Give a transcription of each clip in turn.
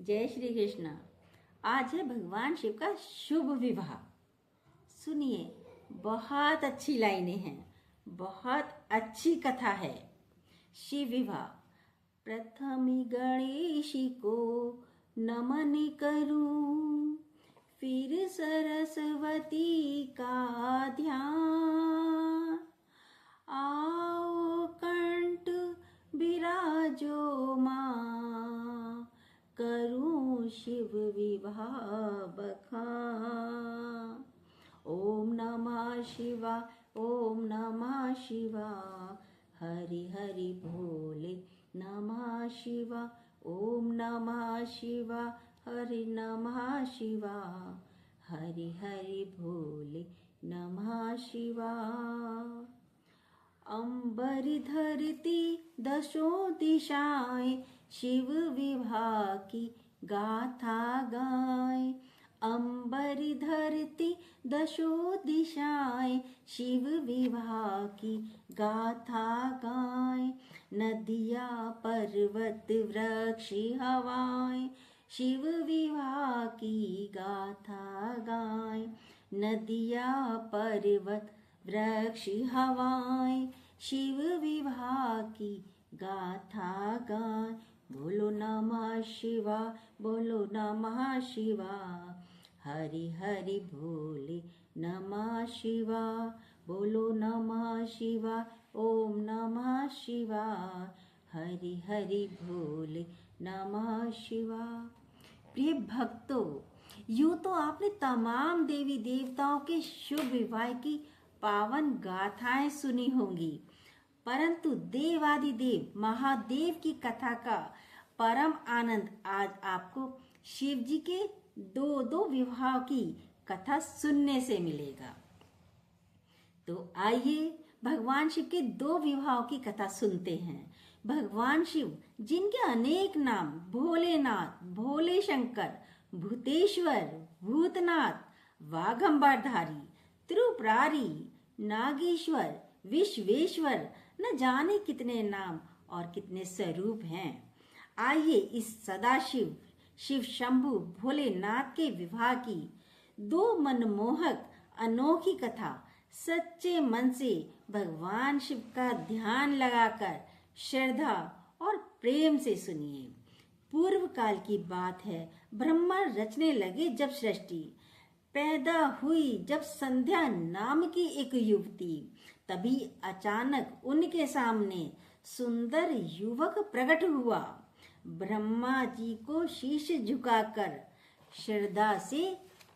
जय श्री कृष्ण। आज है भगवान शिव का शुभ विवाह। सुनिए, बहुत अच्छी लाइनें हैं, बहुत अच्छी कथा है। शिव विवाह। प्रथमी गणेशी को नमन करूं, फिर सरस्वती का ध्यान। आओ कंठ बिराजो मां, करूं शिव विवाह बखान। ओम नमः शिवाय, ओम नमः शिवाय, हरि हरि भोले नमः शिवाय। ओम नमः शिवाय, हरि नमः शिवाय, हरि हरि भोले नमः शिवाय। अंबरी धरती दशों दिशाएं, शिव विवाह की गाथा गाएं। अंबरी धरती दशों दिशाएं, शिव विवाह की गाथा गाएं। नदियाँ पर्वत वृक्ष हवाएं, शिव विवाह की गाथा गाएं। नदियाँ पर्वत वृक्ष हवाएं, शिव विवाह की गाथा गाएं। बोलो नमः शिवाय, बोलो नमः शिवाय, हरि हरि भोले नमः शिवाय। बोलो नमः शिवाय, ओम नमः शिवाय, हरि हरि भोले नमः शिवाय। प्रिय भक्तों, यूं तो आपने तमाम देवी देवताओं के शुभ विवाह की पावन गाथाएं सुनी होंगी, परंतु देवादिदेव महादेव की कथा का परम आनंद आज आपको शिव जी के दो दो विवाह की कथा सुनने से मिलेगा। तो आइए भगवान शिव के दो विवाहों की कथा सुनते हैं। भगवान शिव, जिनके अनेक नाम भोलेनाथ, भोले शंकर, भूतेश्वर, भूतनाथ, वाघंबरधारी, त्रिपुरारी, नागेश्वर, विश्वेश्वर, न जाने कितने नाम और कितने स्वरूप हैं। आइए इस सदाशिव शिव शंभु भोलेनाथ के विवाह की दो मनमोहक अनोखी कथा सच्चे मन से भगवान शिव का ध्यान लगाकर श्रद्धा और प्रेम से सुनिए। पूर्व काल की बात है। ब्रह्मा रचने लगे जब सृष्टि, पैदा हुई जब संध्या नाम की एक युवती, तभी अचानक उनके सामने सुंदर युवक प्रकट हुआ। ब्रह्मा जी को शीश झुकाकर श्रद्धा से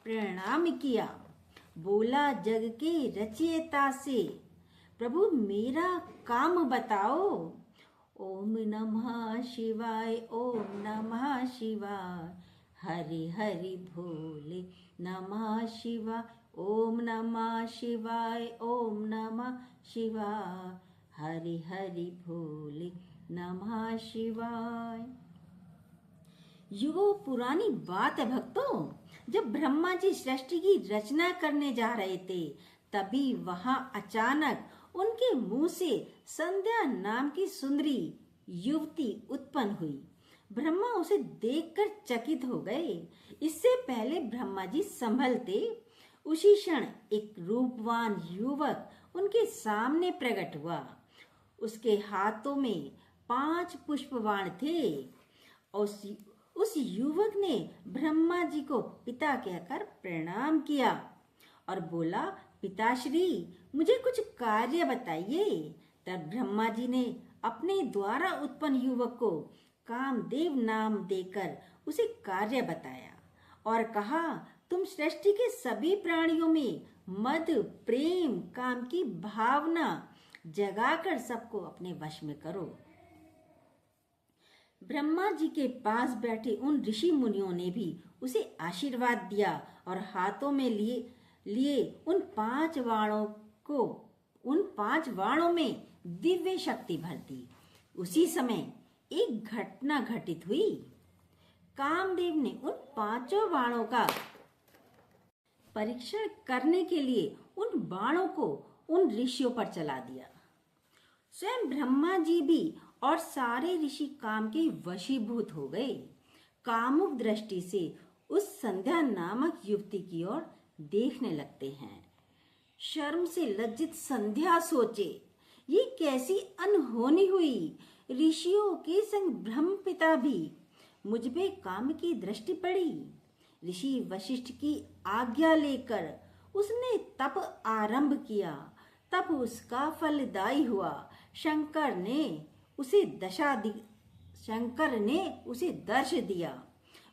प्रणाम किया। बोला, जग के रचयिता से, प्रभु मेरा काम बताओ। ओम नमः शिवाय, ओम नमः शिवाय, हरि हरि भोले नमः शिवाय। ओम नमः शिवाय, ओम नमः शिवाय, हरि हरि भोले नमः शिवाय। युगों पुरानी बात है भक्तों, जब ब्रह्मा जी सृष्टि की रचना करने जा रहे थे, तभी वहां अचानक उनके मुंह से संध्या नाम की सुंदरी युवती उत्पन्न हुई। ब्रह्मा उसे देखकर चकित हो गए। इससे पहले ब्रह्मा जी संभलते, उसी क्षण एक रूपवान युवक उनके सामने प्रकट हुआ। उसके हाथों में 5 पुष्पबाण थे। उस युवक ने ब्रह्मा जी को पिता कहकर प्रणाम किया और बोला, पिताश्री मुझे कुछ कार्य बताइए। तब ब्रह्मा जी ने अपने द्वारा उत्पन्न युवक को कामदेव नाम देकर उसे कार्य बताया और कहा, तुम सृष्टि के सभी प्राणियों में मद, प्रेम, काम की भावना जगाकर सबको अपने वश में करो। ब्रह्मा जी के पास बैठे उन ऋषि मुनियों ने भी उसे आशीर्वाद दिया और हाथों में लिए उन 5 बाणों में दिव्य शक्ति भर दी। उसी समय एक घटना घटित हुई। कामदेव ने उन 5 बाणों का परीक्षण करने के लिए उन बाणों को उन ऋषियों पर चला दिया। स्वयं ब्रह्मा जी भी और सारे ऋषि काम के वशीभूत हो गए। कामुक दृष्टि से उस संध्या नामक युवती की ओर देखने लगते हैं। शर्म से लज्जित संध्या सोचे, ये कैसी अनहोनी हुई। ऋषियों के संग ब्रह्म पिता भी मुझ पे काम की दृष्टि पड़ी। ऋषि वशिष्ठ की आज्ञा लेकर उसने तप आरंभ किया। तप उसका फलदायी हुआ। शंकर ने उसे दर्श दिया।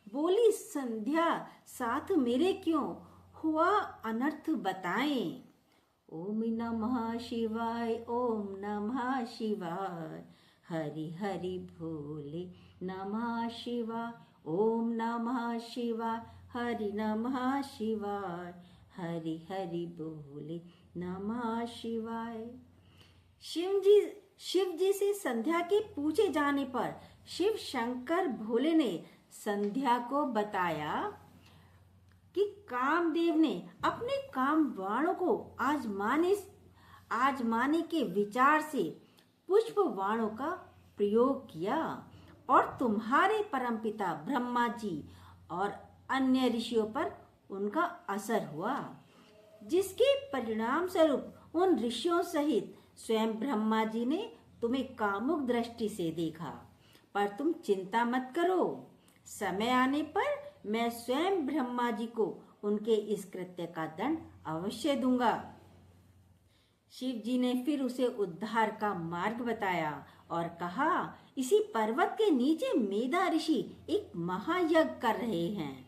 बोली, संध्या साथ मेरे क्यों हुआ अनर्थ बताएं। ओम नमः शिवाय, ओम नमः शिवाय, हरि हरि भोले नमः शिवाय, ओम नमः शिवाय, हरि नमः शिवाय, हरि हरि बोले नमः शिवाय। शिव जी से संध्या के पूछे जाने पर शिव शंकर भोले ने संध्या को बताया कि कामदेव ने अपने काम वाणों को आजमाने के विचार से पुष्प वाणों का प्रयोग किया और तुम्हारे परमपिता ब्रह्मा जी और अन्य ऋषियों पर उनका असर हुआ, जिसके परिणाम स्वरूप उन ऋषियों सहित स्वयं ब्रह्मा जी ने तुम्हें कामुक दृष्टि से देखा। पर तुम चिंता मत करो, समय आने पर मैं स्वयं ब्रह्मा जी को उनके इस कृत्य का दंड अवश्य दूंगा। शिव जी ने फिर उसे उद्धार का मार्ग बताया और कहा, इसी पर्वत के नीचे मेधा ऋषि एक महायज्ञ कर रहे हैं।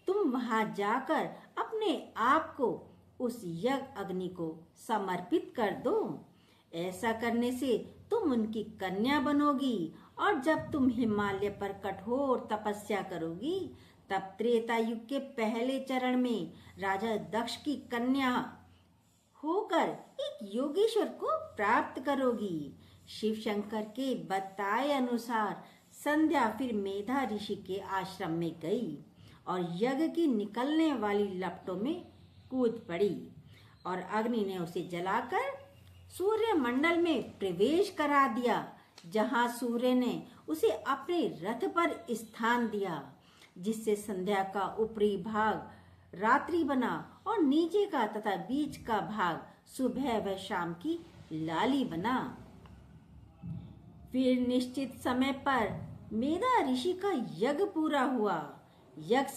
तुम वहां जाकर अपने आप को उस यज्ञ अग्नि को समर्पित कर दो। ऐसा करने से तुम उनकी कन्या बनोगी और जब तुम हिमालय पर कठोर तपस्या करोगी तब त्रेता युग के पहले चरण में राजा दक्ष की कन्या होकर एक योगेश्वर को प्राप्त करोगी। शिव शंकर के बताए अनुसार संध्या फिर मेधा ऋषि के आश्रम में गई और यज्ञ की निकलने वाली लपटों में कूद पड़ी और अग्नि ने उसे जलाकर सूर्य मंडल में प्रवेश करा दिया, जहां सूर्य ने उसे अपने रथ पर स्थान दिया, जिससे संध्या का ऊपरी भाग रात्रि बना और नीचे का तथा बीच का भाग सुबह व शाम की लाली बना। फिर निश्चित समय पर मेधा ऋषि का यज्ञ पूरा हुआ। यज्ञ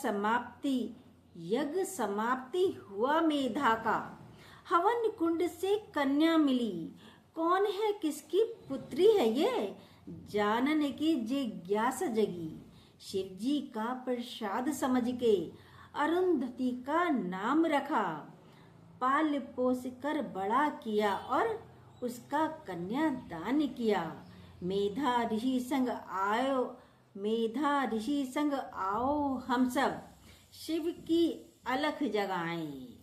समाप्ति हुआ। मेधा का हवन कुंड से कन्या मिली। कौन है, किसकी पुत्री है ये जानने की जिज्ञासा जगी। शिव जी का प्रसाद समझ के अरुंधति का नाम रखा। पाल पोस कर बड़ा किया और उसका कन्या दान किया। मेधा ऋषि संग आओ हम सब शिव की अलख जगाएं।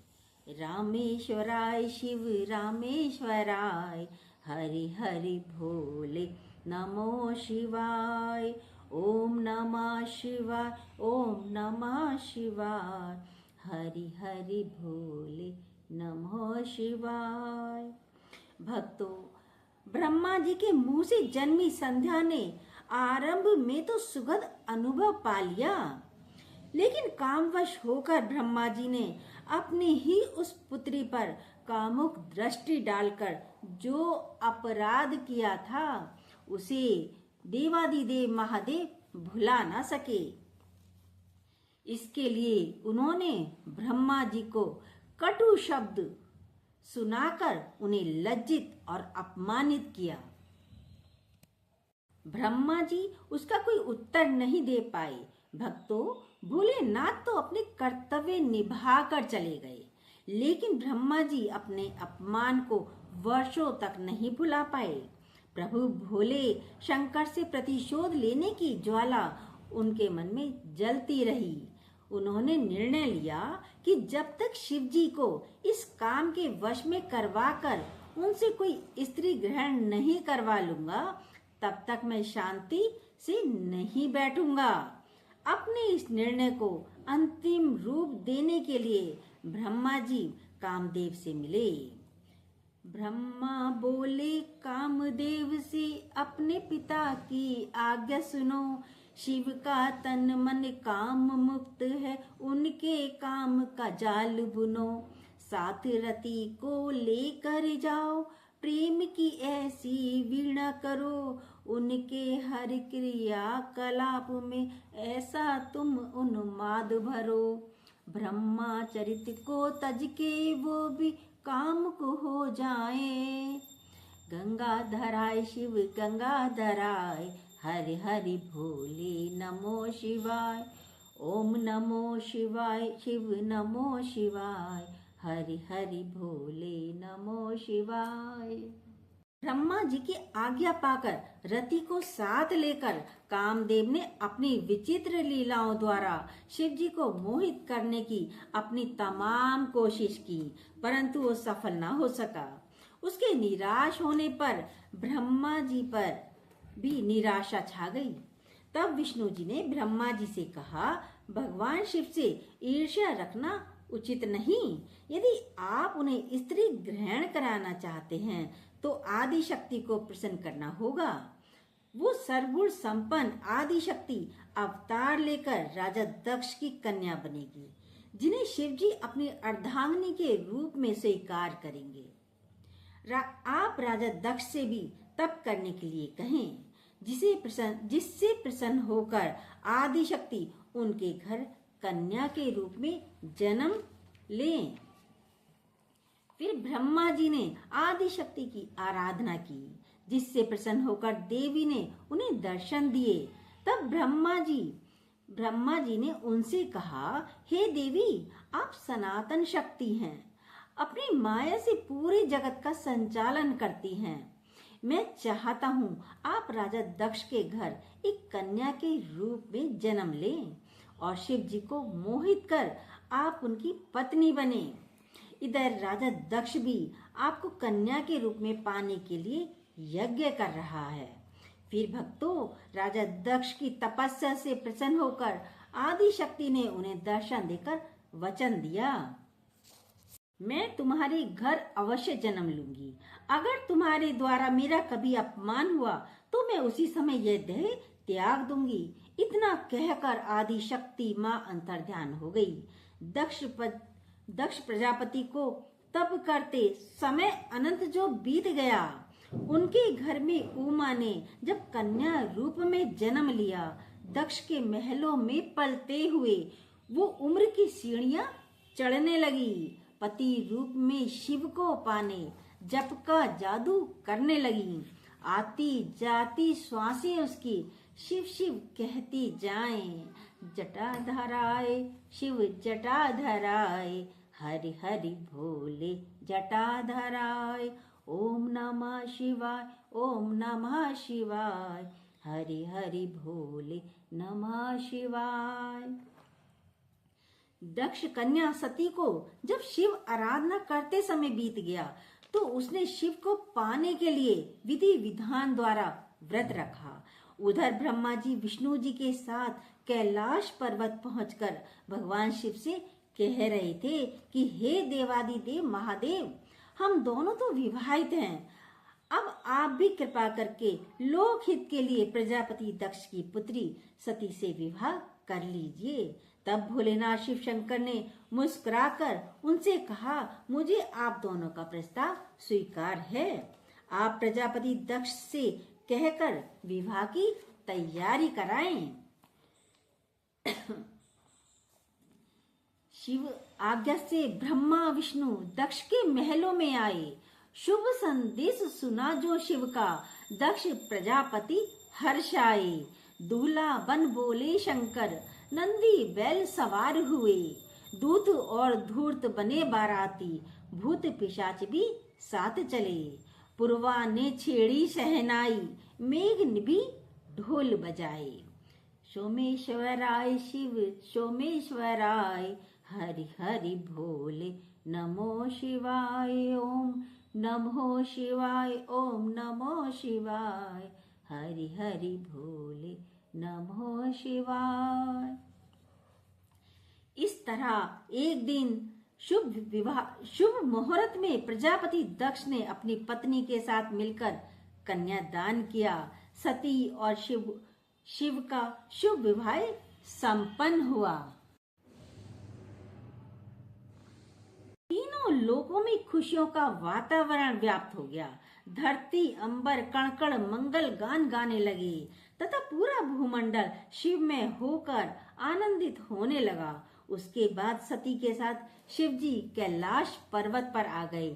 रामेश्वराय शिव रामेश्वराय, हरि हरि भोले नमो शिवाय। ओम नमः शिवाय, ओम नमः शिवाय, हरि हरि भोले नमो शिवाय। भक्तों, ब्रह्मा जी के मुंह से जन्मी संध्या ने आरंभ में तो सुखद अनुभव पा लिया, लेकिन कामवश होकर ब्रह्मा जी ने अपनी ही उस पुत्री पर कामुक दृष्टि डालकर जो अपराध किया था उसे देवादिदेव महादेव भुला ना सके। इसके लिए उन्होंने ब्रह्मा जी को कटु शब्द सुनाकर उन्हें लज्जित और अपमानित किया। ब्रह्मा जी उसका कोई उत्तर नहीं दे पाए। भक्तों, भोलेनाथ तो अपने कर्तव्य निभा कर चले गए, लेकिन ब्रह्मा जी अपने अपमान को वर्षों तक नहीं भुला पाए। प्रभु भोले शंकर से प्रतिशोध लेने की ज्वाला उनके मन में जलती रही। उन्होंने निर्णय लिया कि जब तक शिव जी को इस काम के वश में करवाकर उनसे कोई स्त्री ग्रहण नहीं करवा लूंगा, तब तक मैं शांति से नहीं बैठूंगा। अपने इस निर्णय को अंतिम रूप देने के लिए ब्रह्मा जी कामदेव से मिले। ब्रह्मा बोले कामदेव से, अपने पिता की आज्ञा सुनो। शिव का तन मन काम मुक्त है, उनके काम का जाल बुनो। साथ रति को लेकर जाओ, प्रेम की ऐसी वीणा करो। उनके हर क्रिया कलाप में ऐसा तुम उन्माद भरो। ब्रह्मचरित को तज के वो भी काम को हो जाए। गंगा धराय शिव गंगा धराय, हरि हरि भोले नमो शिवाय। ओम नमो शिवाय शिव नमो शिवाय, हरि हरि भोले नमो शिवाय। ब्रह्मा जी की आज्ञा पाकर रति को साथ लेकर कामदेव ने अपनी विचित्र लीलाओं द्वारा शिव जी को मोहित करने की अपनी तमाम कोशिश की, परंतु वो सफल न हो सका। उसके निराश होने पर ब्रह्मा जी पर भी निराशा छा गई। तब विष्णु जी ने ब्रह्मा जी से कहा, भगवान शिव से ईर्ष्या रखना उचित नहीं। यदि आप उन्हें स्त्री ग्रहण कराना चाहते हैं तो आदि शक्ति को प्रसन्न करना होगा। वो सर्वगुण संपन्न आदि शक्ति अवतार लेकर राजा दक्ष की कन्या बनेगी, जिन्हें शिव जी अपनी अर्धांगिनी के रूप में स्वीकार करेंगे। आप राजा दक्ष से भी तप करने के लिए कहें, जिससे प्रसन्न होकर आदि शक्ति उनके घर कन्या के रूप में जन्म लें। फिर ब्रह्मा जी ने आदि शक्ति की आराधना की, जिससे प्रसन्न होकर देवी ने उन्हें दर्शन दिए। तब ब्रह्मा जी ने उनसे कहा, हे देवी, आप सनातन शक्ति हैं, अपनी माया से पूरे जगत का संचालन करती हैं। मैं चाहता हूँ आप राजा दक्ष के घर एक कन्या के रूप में जन्म लें और शिव जी को मोहित कर आप उनकी पत्नी बने। इधर राजा दक्ष भी आपको कन्या के रूप में पाने के लिए यज्ञ कर रहा है। फिर भक्तों, राजा दक्ष की तपस्या से प्रसन्न होकर आदि शक्ति ने उन्हें दर्शन देकर वचन दिया, मैं तुम्हारे घर अवश्य जन्म लूंगी। अगर तुम्हारे द्वारा मेरा कभी अपमान हुआ तो मैं उसी समय यह देह त्याग दूंगी। इतना कहकर आदि शक्ति मां अंतर्ध्यान हो गई। दक्ष प्रजापति को तप करते समय अनंत जो बीत गया, उनके घर में उमा ने जब कन्या रूप में जन्म लिया, दक्ष के महलों में पलते हुए वो उम्र की सीढ़ियां चढ़ने लगी। पति रूप में शिव को पाने जप का जादू करने लगी। आती जाती श्वासें उसकी शिव शिव कहती जाएं। जटाधराय शिव जटाधराय, हरि हरि भोले जटाधराय। ओम नमः शिवाय ओम नमः शिवाय, हरि हरि भोले नमः शिवाय। दक्ष कन्या सती को जब शिव आराधना करते समय बीत गया तो उसने शिव को पाने के लिए विधि विधान द्वारा व्रत रखा। उधर ब्रह्मा जी विष्णु जी के साथ कैलाश पर्वत पहुंचकर भगवान शिव से कह रहे थे कि हे देवादिदेव महादेव, हम दोनों तो विवाहित हैं, अब आप भी कृपा करके लोकहित के लिए प्रजापति दक्ष की पुत्री सती से विवाह कर लीजिए। तब भोलेनाथ शिव शंकर ने मुस्कुराकर उनसे कहा, मुझे आप दोनों का प्रस्ताव स्वीकार है। आप प्रजापति दक्ष से कहकर विवाह की तैयारी कराएं। शिव आज्ञा से ब्रह्मा विष्णु दक्ष के महलों में आए। शुभ संदेश सुना जो शिव का, दक्ष प्रजापति हर्षाए। दूल्हा बन बोले शंकर, नंदी बैल सवार हुए। दूत और धूर्त बने बाराती, भूत पिशाच भी साथ चले। पुरवा ने छेड़ी शहनाई, मेघ भी ढोल बजाए। सोमेश्वराय शिव सोमेश्वराय, हरि हरि भोले नमो शिवाय। ओम नमो शिवाय ओम नमो शिवाय, हरि हरि भोले नमो शिवाय। इस तरह एक दिन शुभ मुहूर्त में प्रजापति दक्ष ने अपनी पत्नी के साथ मिलकर कन्यादान किया। सती और शिव शिव का शुभ विवाह संपन्न हुआ। तीनों लोकों में खुशियों का वातावरण व्याप्त हो गया। धरती अंबर कण कण मंगल गान गाने लगे तथा पूरा भूमंडल शिव में होकर आनंदित होने लगा। उसके बाद सती के साथ शिव जी कैलाश पर्वत पर आ गए।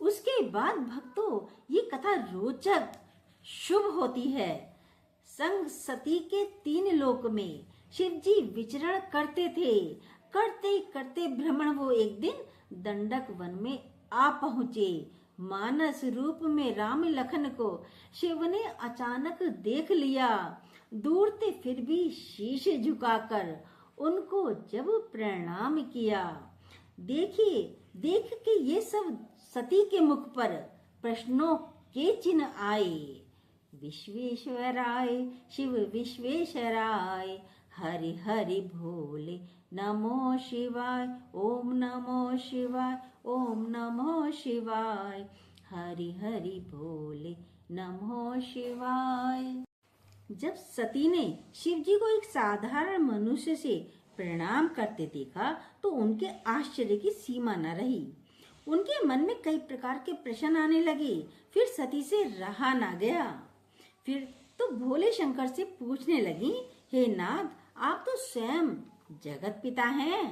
उसके बाद भक्तों, ये कथा रोचक शुभ होती है। संग सती के 3 लोक में शिव जी विचरण करते थे। करते करते भ्रमण वो एक दिन दंडक वन में आ पहुँचे। मानस रूप में राम लखन को शिव ने अचानक देख लिया। दूर से फिर भी शीश झुकाकर उनको जब प्रणाम किया, देख के ये सब सती के मुख पर प्रश्नों के चिन्ह आए। विश्वेश्वराय शिव विश्वेश्वराय, हरि हरि भोले नमो शिवाय, ओम नमो शिवाय, ओम नमो शिवाय, हरि हरि भोले नमो शिवाय। जब सती ने शिव जी को एक साधारण मनुष्य से प्रणाम करते देखा तो उनके आश्चर्य की सीमा न रही। उनके मन में कई प्रकार के प्रश्न आने लगे। फिर सती से रहा ना गया। फिर तो भोले शंकर से पूछने लगी, हे नाथ, आप तो स्वयं जगत पिता हैं,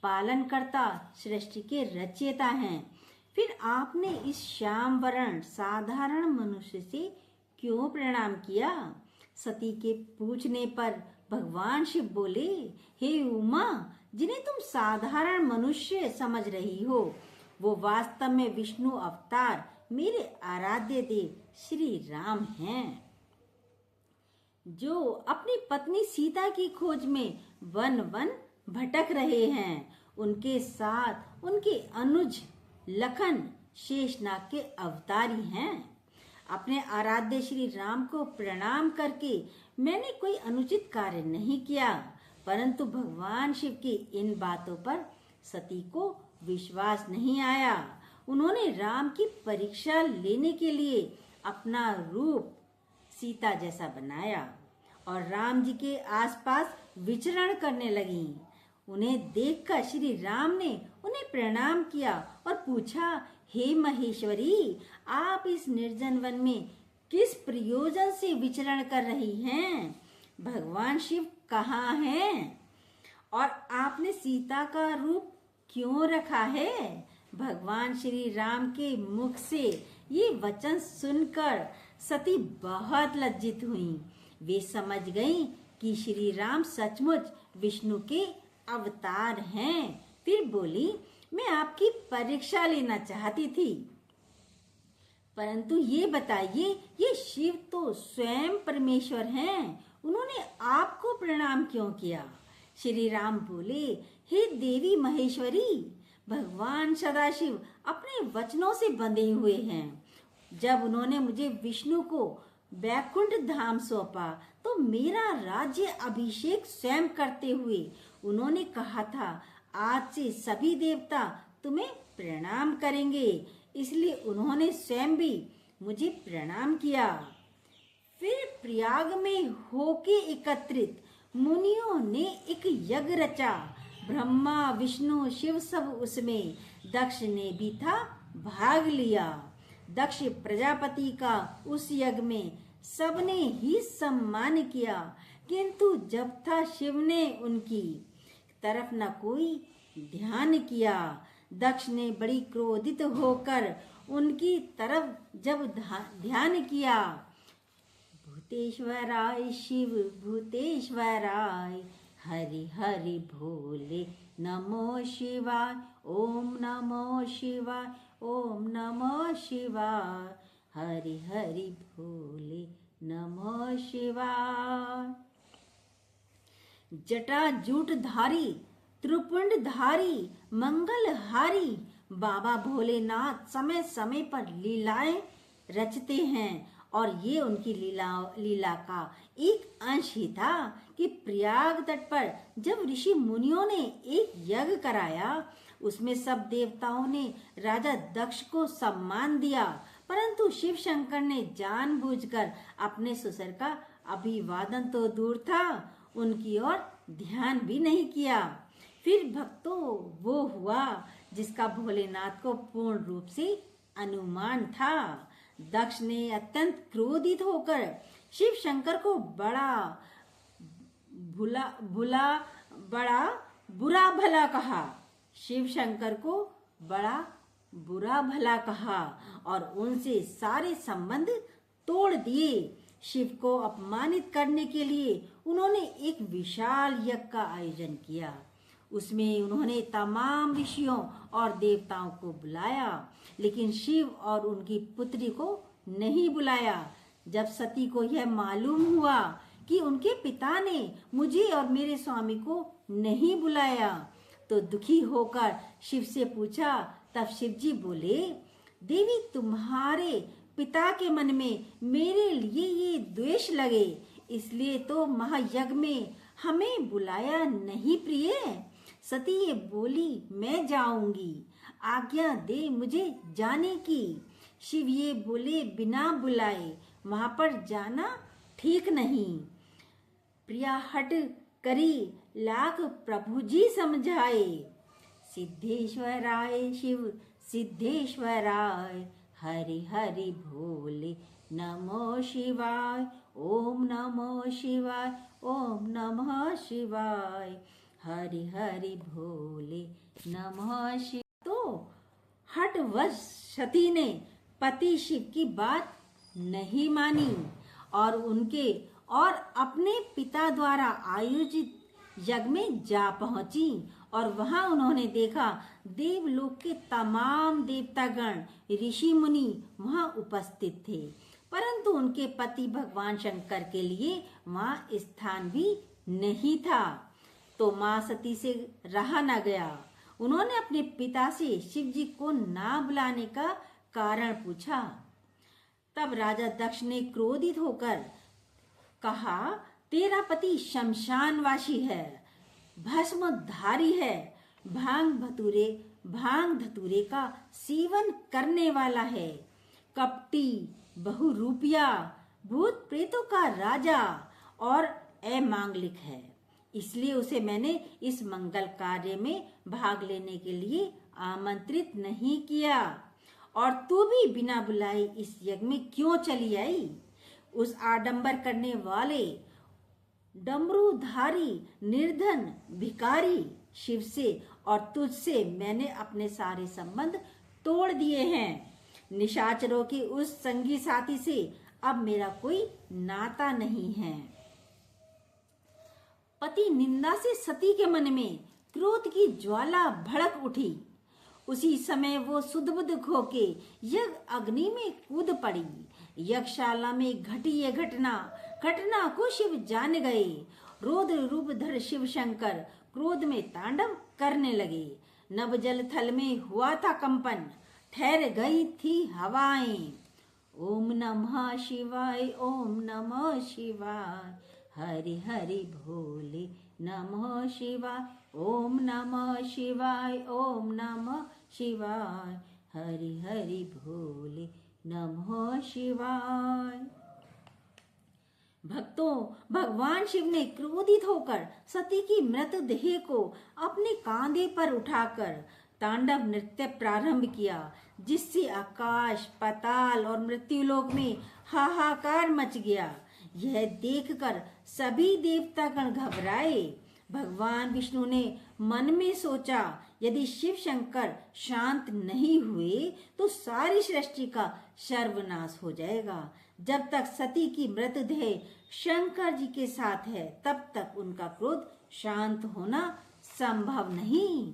पालन करता, सृष्टि के रचयिता हैं। फिर आपने इस श्याम वर्ण साधारण मनुष्य से क्यों प्रणाम किया? सती के पूछने पर भगवान शिव बोले, हे उमा, जिन्हें तुम साधारण मनुष्य समझ रही हो, वो वास्तव में विष्णु अवतार मेरे आराध्य देव श्री राम हैं, जो अपनी पत्नी सीता की खोज में वन वन भटक रहे हैं। उनके साथ उनके अनुज लखन शेषनाग के अवतारी हैं। अपने आराध्य श्री राम को प्रणाम करके मैंने कोई अनुचित कार्य नहीं किया, परंतु भगवान शिव की इन बातों पर सती को विश्वास नहीं आया। उन्होंने राम की परीक्षा लेने के लिए अपना रूप सीता जैसा बनाया और राम जी के आसपास विचरण करने लगी। उन्हें देखकर श्री राम ने उन्हें प्रणाम किया और पूछा, हे महेश्वरी, आप इस निर्जन वन में किस प्रयोजन से विचरण कर रही हैं? भगवान शिव कहाँ हैं? और आपने सीता का रूप क्यों रखा है? भगवान श्री राम के मुख से ये वचन सुनकर सती बहुत लज्जित हुई। वे समझ गईं कि श्री राम सचमुच विष्णु के अवतार हैं। फिर बोली, मैं आपकी परीक्षा लेना चाहती थी, परंतु ये बताइए, ये शिव तो स्वयं परमेश्वर हैं, उन्होंने आपको प्रणाम क्यों किया? श्री राम बोले, हे देवी महेश्वरी, भगवान सदाशिव अपने वचनों से बंधे हुए हैं। जब उन्होंने मुझे विष्णु को वैकुंठ धाम सौंपा तो मेरा राज्य अभिषेक स्वयं करते हुए उन्होंने कहा था, आज से सभी देवता तुम्हें प्रणाम करेंगे। इसलिए उन्होंने स्वयं भी मुझे प्रणाम किया। फिर प्रयाग में होके एकत्रित मुनियों ने एक यज्ञ रचा। ब्रह्मा विष्णु शिव सब उसमें, दक्ष ने भी था भाग लिया। दक्ष प्रजापति का उस यज्ञ में सबने ही सम्मान किया, किंतु जब था शिव ने उनकी तरफ न कोई ध्यान किया। दक्ष ने बड़ी क्रोधित होकर उनकी तरफ जब ध्यान किया, भूतेश्वराय शिव भूतेश्वराय, हरि हरि भोले नमो शिवाय, ओम नमो शिवाय, ओम नमो शिवाय, हरि हरि भोले नमो शिवाय। जटा जूट धारी त्रिपुंड धारी मंगलहारी बाबा भोलेनाथ समय समय पर लीलाएं रचते हैं और ये उनकी लीला का एक अंश ही था कि प्रयाग तट पर जब ऋषि मुनियों ने एक यज्ञ कराया, उसमें सब देवताओं ने राजा दक्ष को सम्मान दिया, परंतु शिव शंकर ने जानबूझकर अपने ससुर का अभिवादन तो दूर था, उनकी ओर ध्यान भी नहीं किया। फिर भक्तों वो हुआ जिसका भोलेनाथ को पूर्ण रूप से अनुमान था। दक्ष ने अत्यंत क्रोधित होकर शिव शंकर को भुला भुला बड़ा बुरा भला कहा। शिव शंकर को बड़ा बुरा भला कहा और उनसे सारे संबंध तोड़ दिए। शिव को अपमानित करने के लिए उन्होंने एक विशाल यज्ञ का आयोजन किया। उसमें उन्होंने तमाम ऋषियों और देवताओं को बुलाया, लेकिन शिव और उनकी पुत्री को नहीं बुलाया। जब सती को यह मालूम हुआ कि उनके पिता ने मुझे और मेरे स्वामी को नहीं बुलाया, तो दुखी होकर शिव से पूछा। तब शिव जी बोले, देवी तुम्हारे पिता के मन में मेरे लिए ये द्वेष लगे, इसलिए तो महायज्ञ में हमें बुलाया नहीं प्रिय। सती ये बोली, मैं जाऊंगी, आज्ञा दे मुझे जाने की। शिव ये बोले, बिना बुलाए वहां पर जाना ठीक नहीं। प्रिया हट करी लाख प्रभु जी समझाए। सिद्धेश्वराय शिव सिद्धेश्वराय, हरि हरि भोले नमो शिवाय, ओम नमो शिवाय, ओम नमः शिवाय, हरि हरि भोले नमः शिवाय। तो हठवश सती ने पति शिव की बात नहीं मानी और अपने पिता द्वारा आयोजित यज्ञ में जा पहुंची। और वहां उन्होंने देखा देवलोक के तमाम देवतागण ऋषि मुनि वहां उपस्थित थे, परंतु उनके पति भगवान शंकर के लिए वहां स्थान भी नहीं था। तो मां सती से रहा न गया। उन्होंने अपने पिता से शिव जी को ना बुलाने का कारण पूछा। तब राजा दक्ष ने क्रोधित होकर कहा, तेरा पति शमशानवासी है, भस्मधारी है, भांग धतूरे का सेवन करने वाला है, कपटी, बहुरूपिया, भूत प्रेतों का राजा और अमांगलिक है। इसलिए उसे मैंने इस मंगल कार्य में भाग लेने के लिए आमंत्रित नहीं किया। और तू भी बिना बुलाए इस यज्ञ में क्यों चली आई? उस आडंबर करने वाले डमरूधारी निर्धन भिखारी शिव से और तुझसे मैंने अपने सारे संबंध तोड़ दिए हैं। निशाचरों के उस संगी साथी से अब मेरा कोई नाता नहीं है। पति निंदा से सती के मन में क्रोध की ज्वाला भड़क उठी। उसी समय वो सुध-बुध खोके यज्ञ अग्नि में कूद पड़ी। यज्ञशाला में घटी ये घटना को शिव जान गए। रौद्र रूप धर शिव शंकर क्रोध में तांडव करने लगे। नभ जल थल में हुआ था कंपन, ठहर गई थी हवाएं। ओम नमः शिवाय, ओम नमः शिवाय, हरि हरि भोले नमः शिवाय, ओम नमः शिवाय, ओम नमः शिवाय, हरि हरि भोले नमः शिवाय। भक्तों, भगवान शिव ने क्रोधित होकर सती की मृतदेह को अपने कांधे पर उठाकर तांडव नृत्य प्रारंभ किया, जिससे आकाश, पाताल और मृत्युलोक में हाहाकार मच गया। यह देखकर सभी देवतागण घबराए। भगवान विष्णु ने मन में सोचा, यदि शिव शंकर शांत नहीं हुए तो सारी सृष्टि का सर्वनाश हो जाएगा। जब तक सती की मृतदेह शंकर जी के साथ है, तब तक उनका क्रोध शांत होना संभव नहीं।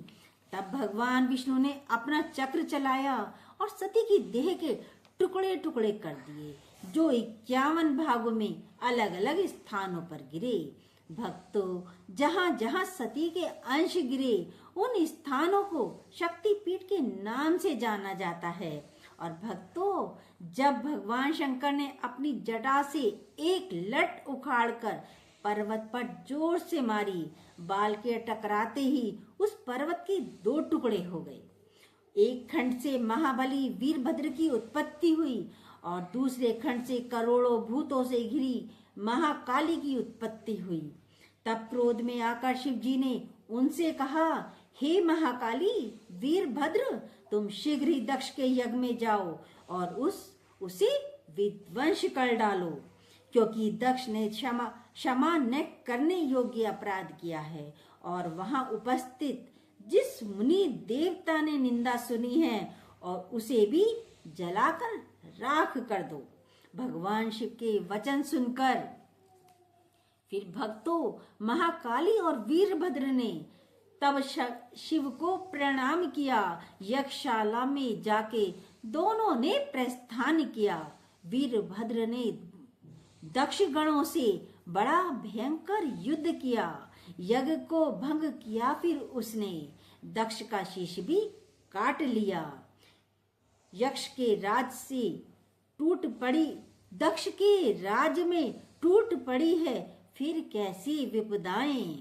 तब भगवान विष्णु ने अपना चक्र चलाया और सती की देह के टुकड़े टुकड़े कर दिए, जो 51 भागों में अलग अलग स्थानों पर गिरे। भक्तों, जहाँ जहाँ सती के अंश गिरे, उन स्थानों को शक्तिपीठ के नाम से जाना जाता है। और भक्तों, जब भगवान शंकर ने अपनी जटा से एक लट उखाड़कर पर्वत पर जोर से मारी, बाल के टकराते ही उस पर्वत के 2 टुकड़े हो गए। एक खंड से महाबली वीरभद्र की उत्पत्ति हुई और दूसरे खंड से करोड़ों भूतों से घिरी महाकाली की उत्पत्ति हुई। तब क्रोध में आकर शिव जी ने उनसे कहा, हे महाकाली, वीरभद्र, तुम शीघ्र ही दक्ष के यज्ञ में जाओ और उसे विध्वंस कर डालो, क्योंकि दक्ष ने क्षमा न करने योग्य अपराध किया है और वहां उपस्थित जिस मुनि देवता ने निंदा सुनी है और उसे भी जलाकर राख कर दो। भगवान शिव के वचन सुनकर फिर भक्तों महाकाली और वीरभद्र ने तब शिव को प्रणाम किया। यज्ञशाला में जाके दोनों ने प्रस्थान किया। वीरभद्र ने दक्ष गणों से बड़ा भयंकर युद्ध किया, यज्ञ को भंग किया। फिर उसने दक्ष का शीश भी काट लिया। यक्ष के राज से टूट पड़ी, दक्ष के राज में टूट पड़ी है फिर कैसी विपदाएं।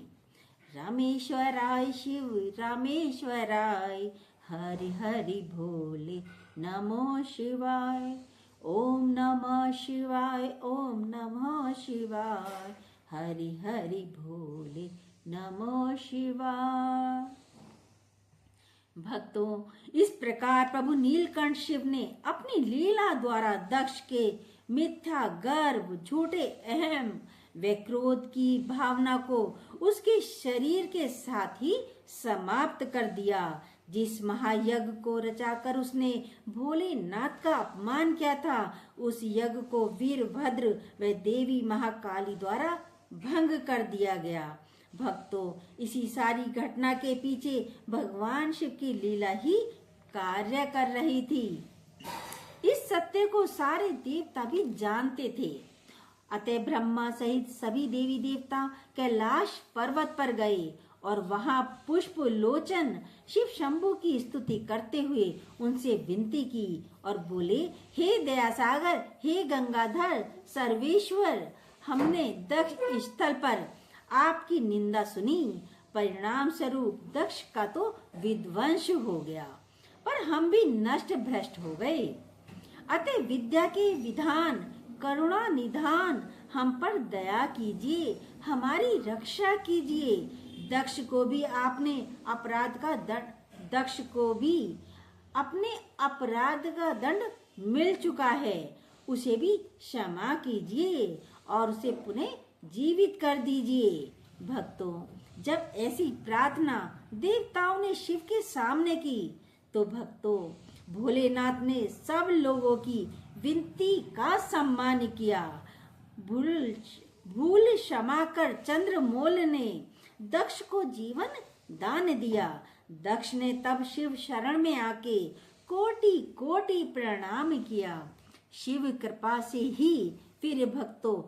रामेश्वराय शिव रामेश्वराय, हरि हरि भोले नमो शिवाय। ओम नमः शिवाय, ओम नमः शिवाय, हरि हरि भोले नमो शिवाय। भक्तों, इस प्रकार प्रभु नीलकंठ शिव ने अपनी लीला द्वारा दक्ष के मिथ्या गर्व, झूठे अहम व क्रोध की भावना को उसके शरीर के साथ ही समाप्त कर दिया। जिस महायज्ञ को रचाकर उसने भोलेनाथ का अपमान किया था, उस यज्ञ को वीरभद्र व देवी महाकाली द्वारा भंग कर दिया गया। भक्तों, इसी सारी घटना के पीछे भगवान शिव की लीला ही कार्य कर रही थी। इस सत्य को सारे देवता भी जानते थे। अतः ब्रह्मा सहित सभी देवी देवता कैलाश पर्वत पर गए और वहां पुष्प लोचन शिव शंभु की स्तुति करते हुए उनसे विनती की और बोले, हे दयासागर, हे गंगाधर सर्वेश्वर, हमने दक्ष स्थल पर आपकी निंदा सुनी। परिणाम स्वरूप दक्ष का तो विध्वंस हो गया, पर हम भी नष्ट भ्रष्ट हो गए। अतः विद्या के विधान, करुणा निधान, हम पर दया कीजिए, हमारी रक्षा कीजिए। दक्ष को भी अपने अपराध का दंड मिल चुका है, उसे भी क्षमा कीजिए और उसे पुनः जीवित कर दीजिए। भक्तों, जब ऐसी प्रार्थना देवताओं ने शिव के सामने की तो भक्तों भोलेनाथ ने सब लोगों की विनती का सम्मान किया। भूल क्षमा कर चंद्रमौल ने दक्ष को जीवन दान दिया। दक्ष ने तब शिव शरण में आके कोटि कोटि प्रणाम किया। शिव कृपा से ही फिर भक्तों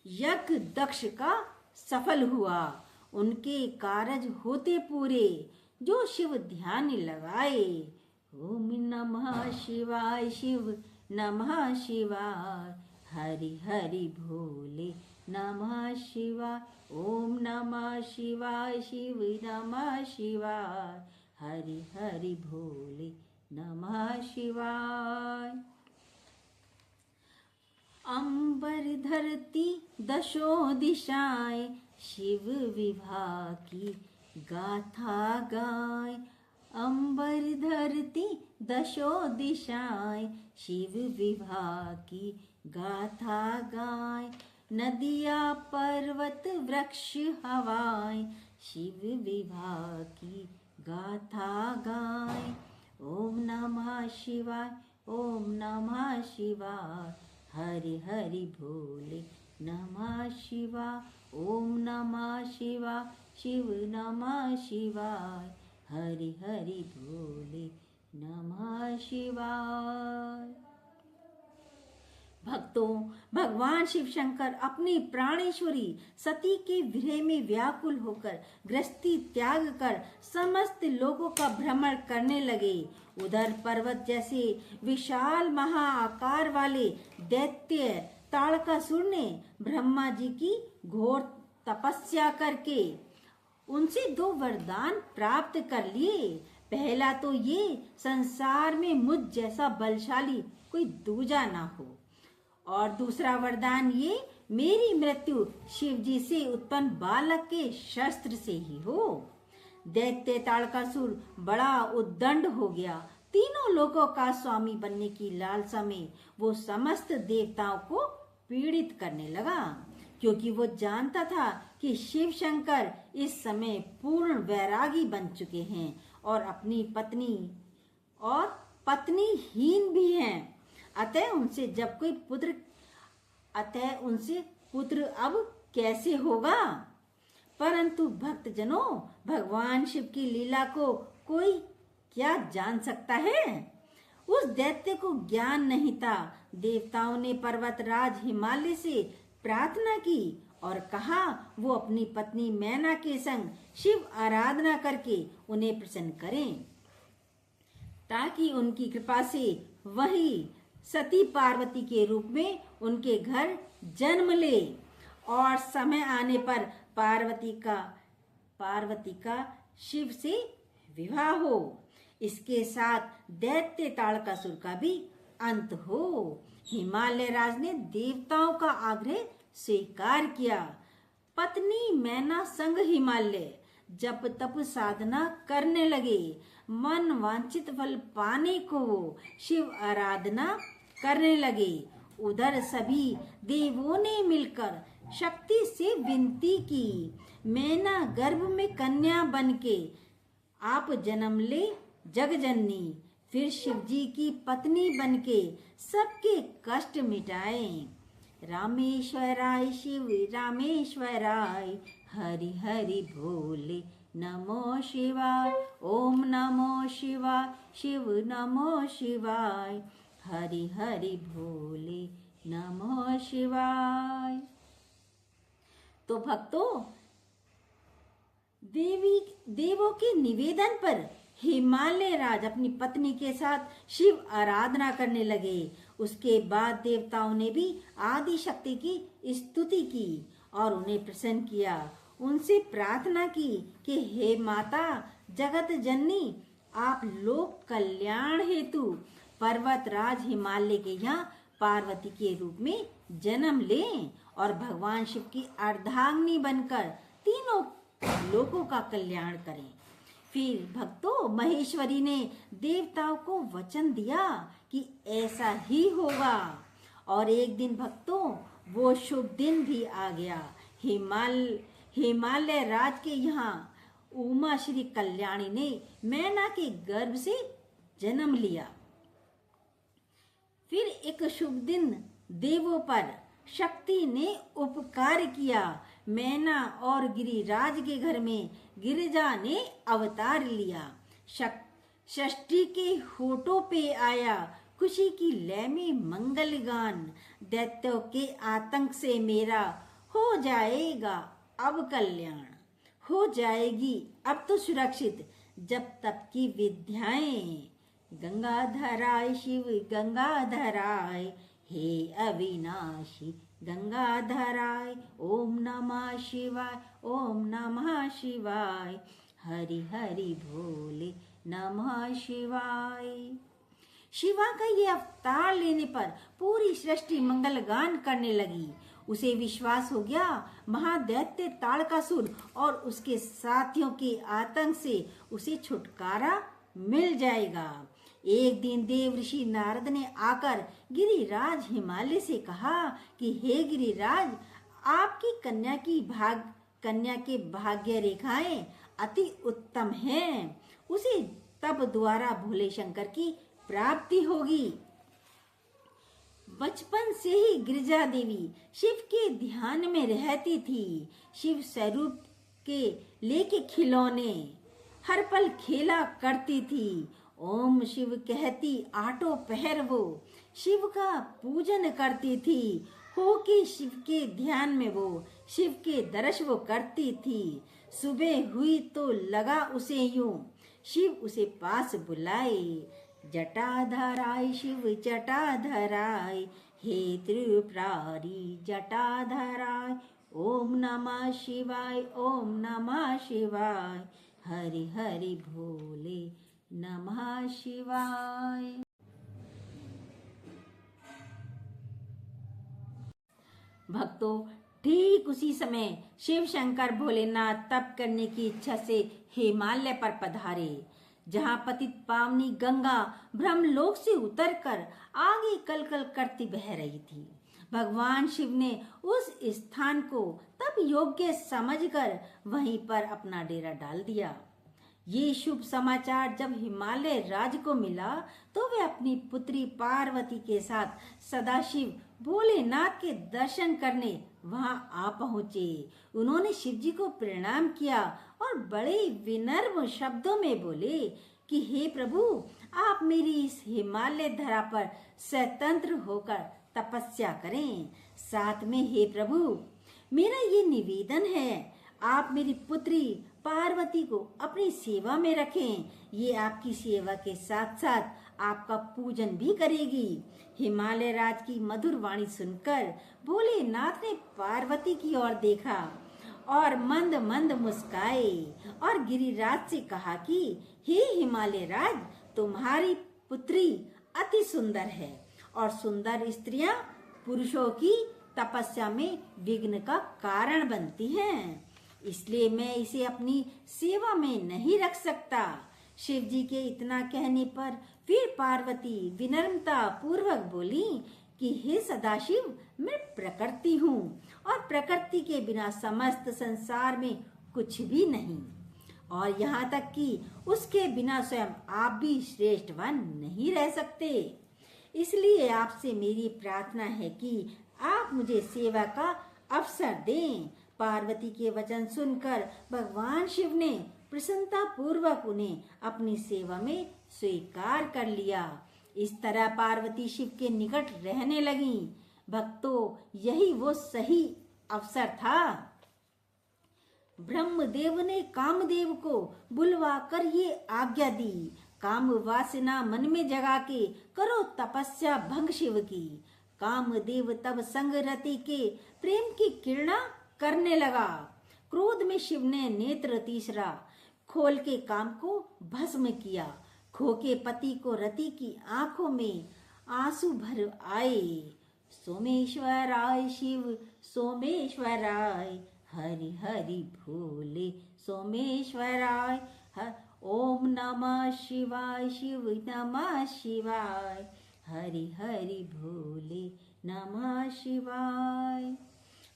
यज्ञ दक्ष का सफल हुआ। उनके कारज होते पूरे जो शिव ध्यान लगाए। ओम नमः शिवाय, शिव नमः शिवाय, हरि हरि भोले नमः शिवाय। ओम नमः शिवाय, शिव नमः शिवाय, हरि हरि भोले नमः शिवाय। अंबर धरती दशो दिशाएं, शिव विभा की गाथा गाय। अंबर धरती दशो दिशाएं, शिव विभा की गाथा गाय। नदिया पर्वत वृक्ष हवाएं, शिव विभा की गाथा गाय। ओम नमः शिवाय, ओम नमः शिवाय, हरि हरि भोले नमः शिवाय। ओम नमः शिवाय, शिव नमः शिवाय, हरि हरि भोले नमः शिवाय। भक्तों, भगवान शिव शंकर अपनी प्राणेश्वरी सती के विरह में व्याकुल होकर गृहस्थी त्याग कर समस्त लोगों का भ्रमण करने लगे। उधर पर्वत जैसे विशाल महाआकार वाले दैत्य ताड़कासुर ने ब्रह्मा जी की घोर तपस्या करके उनसे 2 वरदान प्राप्त कर लिए। पहला तो ये, संसार में मुझ जैसा बलशाली कोई दूजा ना हो, और दूसरा वरदान ये, मेरी मृत्यु शिव जी से उत्पन्न बालक के शस्त्र से ही हो। दैत्य ताड़कासुर बड़ा उद्दंड हो गया। तीनों लोगों का स्वामी बनने की लालसा में वो समस्त देवताओं को पीड़ित करने लगा, क्योंकि वो जानता था कि शिव शंकर इस समय पूर्ण वैरागी बन चुके हैं और अपनी पत्नी हीन भी हैं। अतः उनसे पुत्र अब कैसे होगा। परंतु भक्तजनों, भगवान शिव की लीला को कोई क्या जान सकता है। उस दैत्य को ज्ञान नहीं था। देवताओं ने पर्वतराज हिमालय से प्रार्थना की और कहा वो अपनी पत्नी मैना के संग शिव आराधना करके उन्हें प्रसन्न करें, ताकि उनकी कृपा से वही सती पार्वती के रूप में उनके घर जन्म ले और समय आने पर पार्वती का शिव से विवाह हो। इसके साथ दैत्य ताड़कासुर का भी अंत हो। हिमालय राज ने देवताओं का आग्रह स्वीकार किया। पत्नी मैना संग हिमालय जप तप साधना करने लगे। मन वांछित फल पाने को वो शिव आराधना करने लगे। उधर सभी देवों ने मिलकर शक्ति से विनती की, मैना गर्भ में कन्या बनके आप जन्म ले जगजननी। फिर शिव जी की पत्नी बनके सबके कष्ट मिटाए। रामेश्वराय शिव रामेश्वराय, हरि हरि भोले नमो शिवाय। ओम नमो शिवाय, शिव नमो शिवाय, हरि हरि भोले नमो शिवाय। तो भक्तों, देवों के निवेदन पर हिमालय राज अपनी पत्नी के साथ शिव आराधना करने लगे। उसके बाद देवताओं ने भी आदि शक्ति की स्तुति की और उन्हें प्रसन्न किया। उनसे प्रार्थना की कि हे माता जगत जननी, आप लोक कल्याण हेतु पर्वतराज हिमालय के यहाँ पार्वती के रूप में जन्म लें और भगवान शिव की अर्धांगिनी बनकर तीनों लोगों का कल्याण करें। फिर भक्तों, महेश्वरी ने देवताओं को वचन दिया कि ऐसा ही होगा। और एक दिन भक्तों, वो शुभ दिन भी आ गया। हिमालय राज के यहाँ उमा श्री कल्याणी ने मैना के गर्भ से जन्म लिया। फिर एक शुभ दिन देवों पर शक्ति ने उपकार किया। मैना और गिरिराज के घर में गिरिजा ने अवतार लिया। षष्ठी के होठों पे आया खुशी की लय में मंगल गान। दैत्यों के आतंक से मेरा हो जाएगा अब कल्याण, हो जाएगी अब तो सुरक्षित जब तक की विद्याएं। गंगाधराय शिव गंगाधराय, हे अविनाशी गंगाधराय। ओम नमः शिवाय, ओम नमः शिवाय, हरि हरि भोले नमः शिवाय। शिवा का ये अवतार लेने पर पूरी सृष्टि मंगल गान करने लगी। उसे विश्वास हो गया महादैत्य ताड़कासुर और उसके साथियों के आतंक से उसे छुटकारा मिल जाएगा। एक दिन देव ऋषि नारद ने आकर गिरिराज हिमालय से कहा कि हे गिरिराज, आपकी कन्या के भाग्य रेखाएं अति उत्तम हैं। उसे तब द्वारा भोले शंकर की प्राप्ति होगी। बचपन से ही गिरिजा देवी शिव के ध्यान में रहती थी। शिव स्वरूप के लेके खिलौने हर पल खेला करती थी। ओम शिव कहती आठों पहर वो शिव का पूजन करती थी। हो के शिव के ध्यान में वो शिव के दर्श वो करती थी। सुबह हुई तो लगा उसे यूं शिव उसे पास बुलाए। जटाधराय शिव जटाधराय, हे त्रिपुरारी जटाधराय। ओम नमः शिवाय, ओम नमः शिवाय, हरि हरि भोले नमः शिवाय। भक्तों, ठीक उसी समय शिव शंकर भोलेनाथ तप करने की इच्छा से हिमालय पर पधारे, जहाँ पतित पावनी गंगा ब्रह्मलोक से उतरकर आगे कलकल करती बह रही थी। भगवान शिव ने उस स्थान को तब योग्य समझकर वहीं पर अपना डेरा डाल दिया। ये शुभ समाचार जब हिमालय राज को मिला तो वे अपनी पुत्री पार्वती के साथ सदाशिव भोलेनाथ के दर्शन करने वहां आ पहुंचे। उन्होंने शिव जी को प्रणाम किया और बड़े विनम्र शब्दों में बोले कि हे प्रभु, आप मेरी इस हिमालय धरा पर स्वतंत्र होकर तपस्या करें। साथ में हे प्रभु, मेरा ये निवेदन है, आप मेरी पुत्री पार्वती को अपनी सेवा में रखें। ये आपकी सेवा के साथ साथ आपका पूजन भी करेगी। हिमालय राज की मधुर वाणी सुनकर भोलेनाथ ने पार्वती की ओर देखा और मंद मंद मुस्काए और गिरिराज से कहा कि हे हिमालय राज, तुम्हारी पुत्री अति सुंदर है और सुंदर स्त्रियां पुरुषों की तपस्या में विघ्न का कारण बनती हैं, इसलिए मैं इसे अपनी सेवा में नहीं रख सकता। शिव जी के इतना कहने पर फिर पार्वती विनम्रता पूर्वक बोली कि हे सदाशिव, मैं प्रकृति हूँ और प्रकृति के बिना समस्त संसार में कुछ भी नहीं, और यहाँ तक कि उसके बिना स्वयं आप भी श्रेष्ठवान नहीं रह सकते। इसलिए आपसे मेरी प्रार्थना है कि आप मुझे सेवा का अवसर दें। पार्वती के वचन सुनकर भगवान शिव ने प्रसन्नता पूर्वक उन्हें अपनी सेवा में स्वीकार कर लिया। इस तरह पार्वती शिव के निकट रहने लगी। भक्तों, यही वो सही अवसर था। ब्रह्मदेव ने कामदेव को बुलवा कर ये आज्ञा दी, काम वासना मन में जगा के करो तपस्या भंग शिव की। कामदेव तब संग रति के प्रेम की किरणा करने लगा। क्रोध में शिव ने नेत्र तीसरा खोल के काम को भस्म किया। खो के पति को रति की आंखों में आंसू भर आए। सोमेश्वराय शिव सोमेश्वराय, हरि हरि भोले सोमेश्वराय। ओम नमः शिवाय, शिव नमः शिवाय, हरि हरि भोले नमः शिवाय।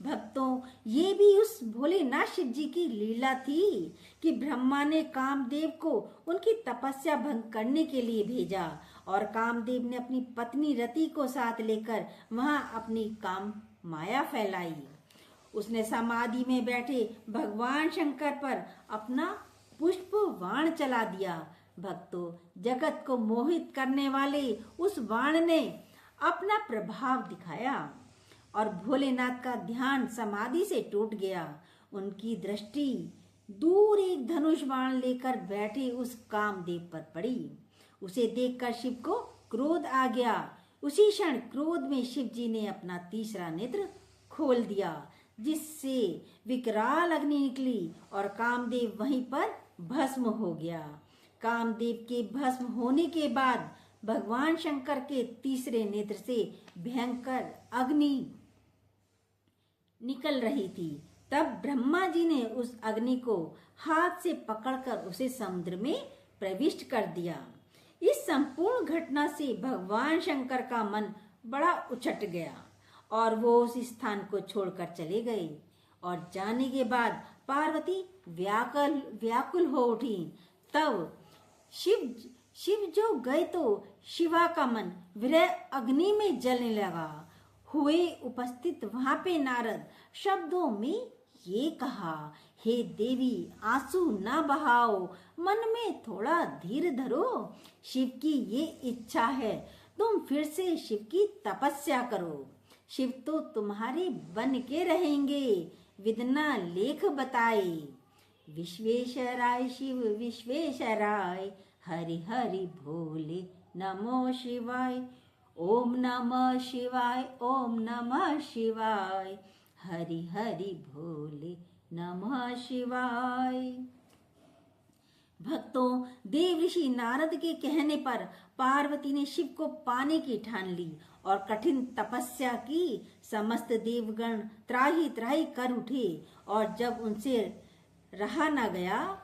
भक्तों, ये भी उस भोलेनाथ शिव जी की लीला थी कि ब्रह्मा ने कामदेव को उनकी तपस्या भंग करने के लिए भेजा और कामदेव ने अपनी पत्नी रति को साथ लेकर वहां अपनी काम माया फैलाई। उसने समाधि में बैठे भगवान शंकर पर अपना पुष्प बाण चला दिया। भक्तों, जगत को मोहित करने वाले उस बाण ने अपना प्रभाव दिखाया और भोलेनाथ का ध्यान समाधि से टूट गया। उनकी दृष्टि दूर एक धनुष बाण लेकर बैठे उस कामदेव पर पड़ी। उसे देखकर शिव को क्रोध आ गया। उसी क्षण क्रोध में शिव जी ने अपना तीसरा नेत्र खोल दिया, जिससे विकराल अग्नि निकली और कामदेव वहीं पर भस्म हो गया। कामदेव के भस्म होने के बाद भगवान शंकर के तीसरे नेत्र से भयंकर अग्नि निकल रही थी। तब ब्रह्मा जी ने उस अग्नि को हाथ से पकड़कर उसे समुद्र में प्रविष्ट कर दिया। इस संपूर्ण घटना से भगवान शंकर का मन बड़ा उचट गया और वो उस स्थान को छोड़कर चले गए। और जाने के बाद पार्वती व्याकुल हो उठी। तब शिव जो गए तो शिवा का मन विरह अग्नि में जलने लगा। हुए उपस्थित वहां पे नारद शब्दों में ये कहा, हे देवी, आंसू ना बहाओ, मन में थोड़ा धीर धरो। शिव की ये इच्छा है, तुम फिर से शिव की तपस्या करो। शिव तो तुम्हारे बन के रहेंगे, विदना लेख बताए। विश्वेश्वराय शिव विश्वेश्वराय, हरि हरि भोले नमो शिवाय। ओम नमः शिवाय, ओम नमः शिवाय, हरि हरि भोले नमः शिवाय। भक्तों, देव ऋषि नारद के कहने पर पार्वती ने शिव को पाने की ठान ली और कठिन तपस्या की। समस्त देवगण त्राही त्राही कर उठे और जब उनसे रहा न गया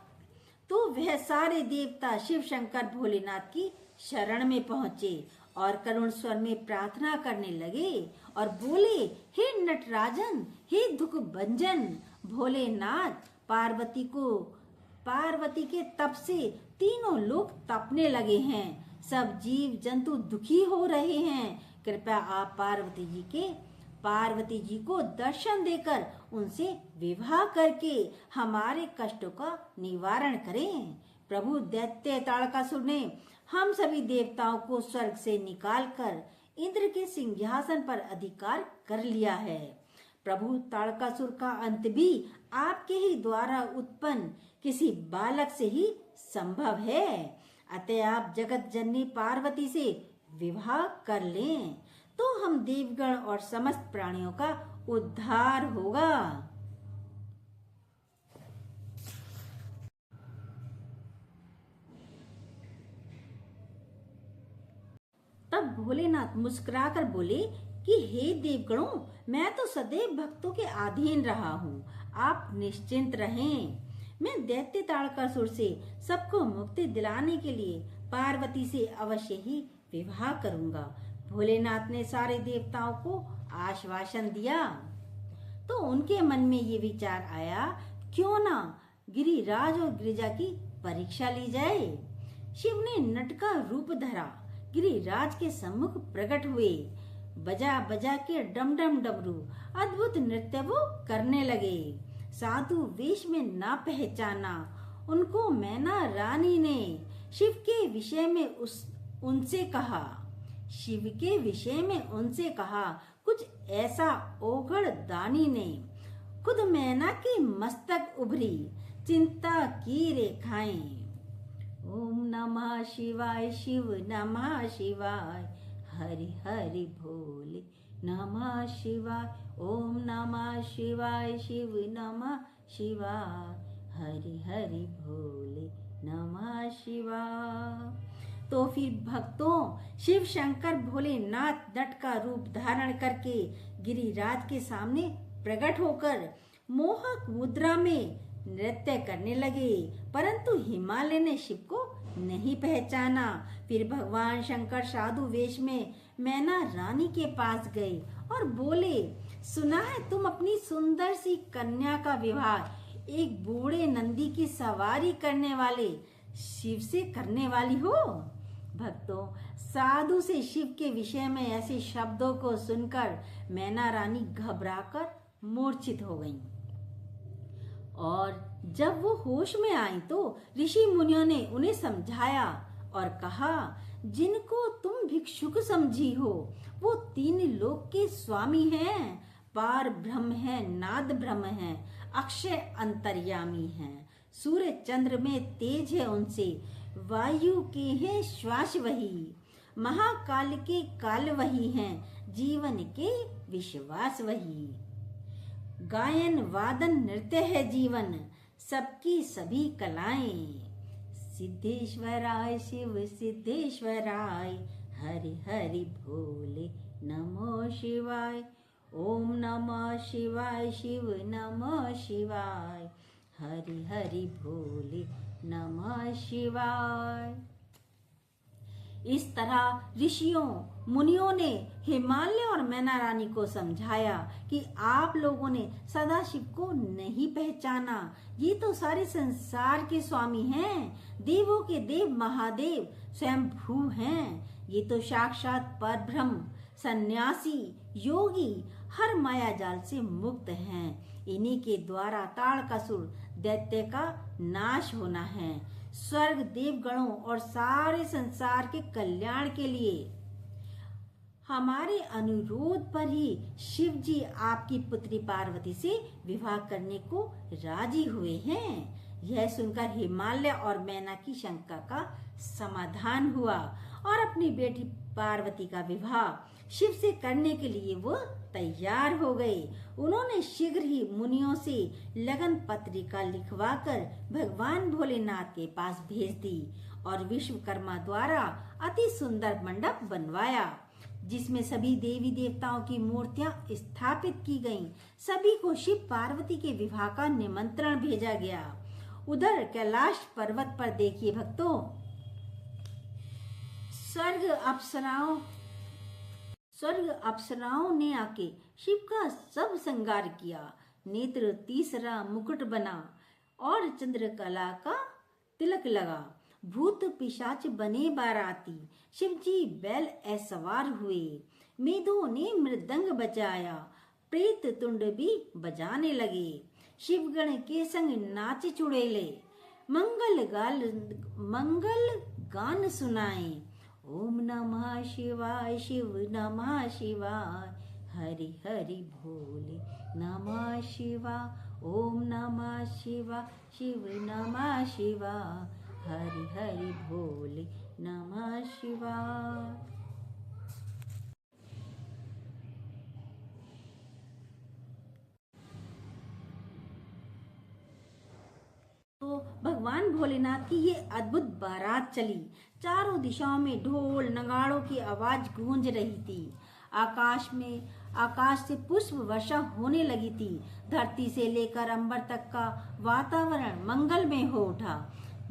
तो वह सारे देवता शिव शंकर भोलेनाथ की शरण में पहुंचे और करुण स्वर में प्रार्थना करने लगे और बोले, हे नटराजन, हे दुख भंजन भोलेनाथ, पार्वती के तप से तीनों लोग तपने लगे हैं, सब जीव जंतु दुखी हो रहे हैं। कृपया आप पार्वती जी को दर्शन देकर उनसे विवाह करके हमारे कष्टों का निवारण करें। प्रभु दैत्य ताड़कासुर ने हम सभी देवताओं को स्वर्ग से निकालकर इंद्र के सिंहासन पर अधिकार कर लिया है। प्रभु ताड़कासुर का अंत भी आपके ही द्वारा उत्पन्न किसी बालक से ही संभव है। अतः आप जगत जननी पार्वती से विवाह कर लें तो हम देवगण और समस्त प्राणियों का उद्धार होगा। तब भोलेनाथ मुस्कुराकर बोले कि हे देवगणों, मैं तो सदैव भक्तों के अधीन रहा हूँ, आप निश्चिंत रहें। मैं दैत्य ताड़कासुर से सबको मुक्ति दिलाने के लिए पार्वती से अवश्य ही विवाह करूंगा। भोलेनाथ ने सारे देवताओं को आश्वासन दिया तो उनके मन में ये विचार आया, क्यों ना गिरिराज और गिरिजा की परीक्षा ली जाए। शिव ने नट का रूप धरा, गिरिराज के सम्मुख प्रकट हुए। बजा बजा के डम डम डमरू अद्भुत नृत्य वो करने लगे। साधु वेश में ना पहचाना उनको मैना रानी ने शिव के विषय में उनसे कहा कुछ ऐसा ओघड़ दानी ने। खुद मैना के मस्तक उभरी, चिंता की रेखाएं। ओम नमः शिवाय, शिव नमः शिवाय, हरि हरि भोले नमः शिवाय। ओम नमः शिवाय, शिव नमः शिवाय, हरि हरि भोले नमः शिवाय। तो फिर भक्तों, शिव शंकर भोलेनाथ नट का रूप धारण करके गिरिराज के सामने प्रकट होकर मोहक मुद्रा में नृत्य करने लगे, परंतु हिमालय ने शिव को नहीं पहचाना। फिर भगवान शंकर साधु वेश में मैना रानी के पास गए और बोले, सुना है तुम अपनी सुंदर सी कन्या का विवाह एक बूढ़े नंदी की सवारी करने वाले शिव से करने वाली हो। भक्तों, साधु से शिव के विषय में ऐसे शब्दों को सुनकर मैना रानी घबराकर मूर्छित हो गईं। और जब वो होश में आई तो ऋषि मुनियों ने उन्हें समझाया और कहा, जिनको तुम भिक्षुक समझी हो वो तीन लोक के स्वामी हैं, पार ब्रह्म है, नाद ब्रह्म है, अक्षय अंतर्यामी हैं। सूर्य चंद्र में तेज है उनसे, वायु के हैं श्वास वही, महाकाल के काल वही हैं, जीवन के विश्वास वही। गायन वादन नृत्य है जीवन, सबकी सभी कलाएं। सिद्धेश्वराय शिव सिद्धेश्वराय, हरि हरि भोले नमो शिवाय। ओम नमः शिवाय, शिव नमः शिवाय, हरि हरि भोले नमः शिवाय। इस तरह ऋषियों मुनियों ने हिमालय और मैना रानी को समझाया कि आप लोगों ने सदाशिव को नहीं पहचाना, ये तो सारे संसार के स्वामी हैं, देवों के देव महादेव स्वयं भू हैं। ये तो साक्षात परब्रह्म, सन्यासी, योगी, हर माया जाल से मुक्त हैं। इन्हीं के द्वारा ताड़कासुर दैत्य का नाश होना है। स्वर्ग देवगणों और सारे संसार के कल्याण के लिए हमारे अनुरोध पर ही शिव जी आपकी पुत्री पार्वती से विवाह करने को राजी हुए हैं। यह सुनकर हिमालय और मैना की शंका का समाधान हुआ और अपनी बेटी पार्वती का विवाह शिव से करने के लिए वो तैयार हो गए। उन्होंने शीघ्र ही मुनियों से लगन पत्रिका लिखवाकर भगवान भोलेनाथ के पास भेज दी और विश्वकर्मा द्वारा अति सुंदर मंडप बनवाया, जिसमें सभी देवी देवताओं की मूर्तियां स्थापित की गईं। सभी को शिव पार्वती के विवाह का निमंत्रण भेजा गया। उधर कैलाश पर्वत पर देखिए भक्तों, स्वर्ग अप्सराओं ने आके शिव का सब श्रृंगार किया। नेत्र तीसरा मुकुट बना और चंद्रकला का तिलक लगा। भूत पिशाच बने बाराती, शिवजी बैल सवार हुए। मेधों ने मृदंग बजाया, प्रेत तुंड भी बजाने लगे। शिवगण के संग नाच चुड़ेले, मंगल गान सुनाए। ओम नमः शिवाय, शिव नमः शिवाय, हरि हरि भोले नमः शिवाय। ओम नमः शिवाय, शिव नमः शिवाय, हरि हरि भोले नमः शिवाय। तो भगवान भोलेनाथ की ये अद्भुत बारात चली। चारों दिशाओं में ढोल नगाड़ों की आवाज गूंज रही थी। आकाश से पुष्प वर्षा होने लगी थी। धरती से लेकर अंबर तक का वातावरण मंगलमय हो उठा।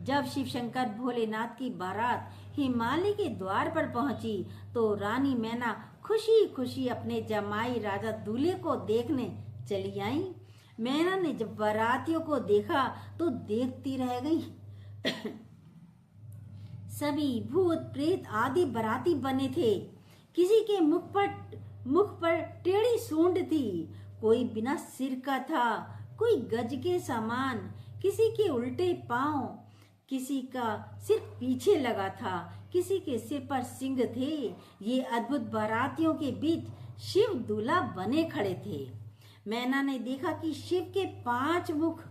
जब शिव शंकर भोलेनाथ की बारात हिमालय के द्वार पर पहुंची तो रानी मैना खुशी खुशी अपने जमाई राजा दूल्हे को देखने चली आई। मैना ने जब बारातियों को देखा तो देखती रह गई। सभी भूत प्रेत आदि बाराती बने थे। किसी के मुख पर टेढ़ी सूंड थी, कोई बिना सिर का था, कोई गज के समान, किसी के उल्टे पांव, किसी का सिर पीछे लगा था, किसी के सिर पर सिंग थे। ये अद्भुत बारातियों के बीच शिव दूल्हा बने खड़े थे। मैना ने देखा कि शिव के 5 मुख,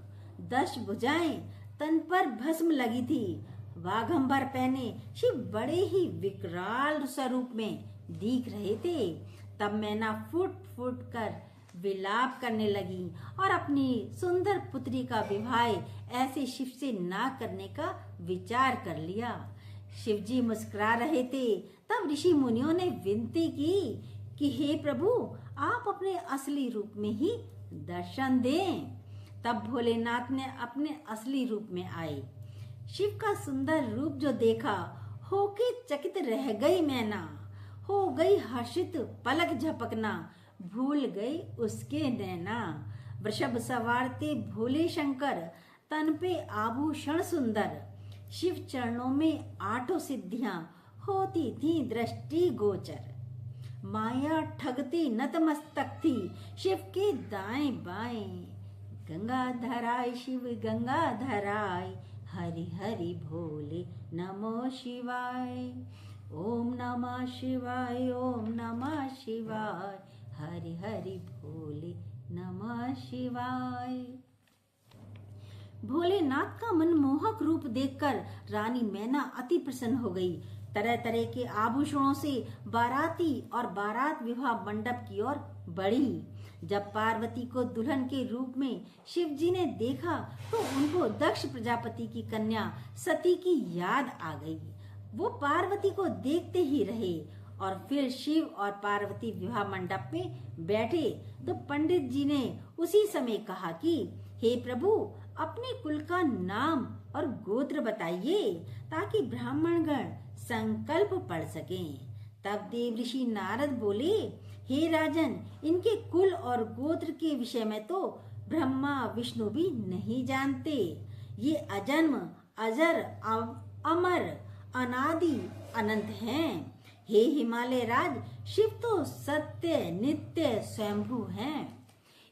10 भुजाएं, तन पर भस्म लगी थी। वाघंबर पहने शिव बड़े ही विकराल स्वरूप में दिख रहे थे। तब मैना फुट फुट कर विलाप करने लगी और अपनी सुंदर पुत्री का विवाह ऐसे शिव से ना करने का विचार कर लिया। शिवजी मुस्कुरा रहे थे। तब ऋषि मुनियों ने विनती की कि हे प्रभु, आप अपने असली रूप में ही दर्शन दें। तब भोलेनाथ ने अपने असली रूप में आए। शिव का सुंदर रूप जो देखा, होके चकित रह गई मैना। हो गई हर्षित, पलक झपकना भूल गई उसके नैना। वृषभ सवार थे भोले शंकर, तन पे आभूषण सुंदर। शिव चरणों में 8 सिद्धियां होती थी दृष्टि गोचर। माया ठगती नतमस्तक थी शिव के दाएं बाएं। गंगा धराय शिव गंगा धराय, हरि हरि भोले नमो शिवाय। ओम नमः शिवाय, ओम नमः शिवाय, हरि हरि भोले नमः शिवाय। भोलेनाथ का मनमोहक रूप देखकर रानी मैना अति प्रसन्न हो गई। तरह तरह के आभूषणों से बाराती और बारात विवाह मंडप की ओर बढ़ी। जब पार्वती को दुल्हन के रूप में शिवजी ने देखा तो उनको दक्ष प्रजापति की कन्या सती की याद आ गई। वो पार्वती को देखते ही रहे और फिर शिव और पार्वती विवाह मंडप में बैठे तो पंडित जी ने उसी समय कहा कि हे प्रभु, अपने कुल का नाम और गोत्र बताइए ताकि ब्राह्मणगण संकल्प पढ़ सकें। तब देवऋषि नारद बोले, हे राजन, इनके कुल और गोत्र के विषय में तो ब्रह्मा विष्णु भी नहीं जानते। ये अजन्म, अजर, अमर, अनादि, अनंत हैं। हे हिमालय राज, शिव तो सत्य, नित्य, स्वयंभू हैं।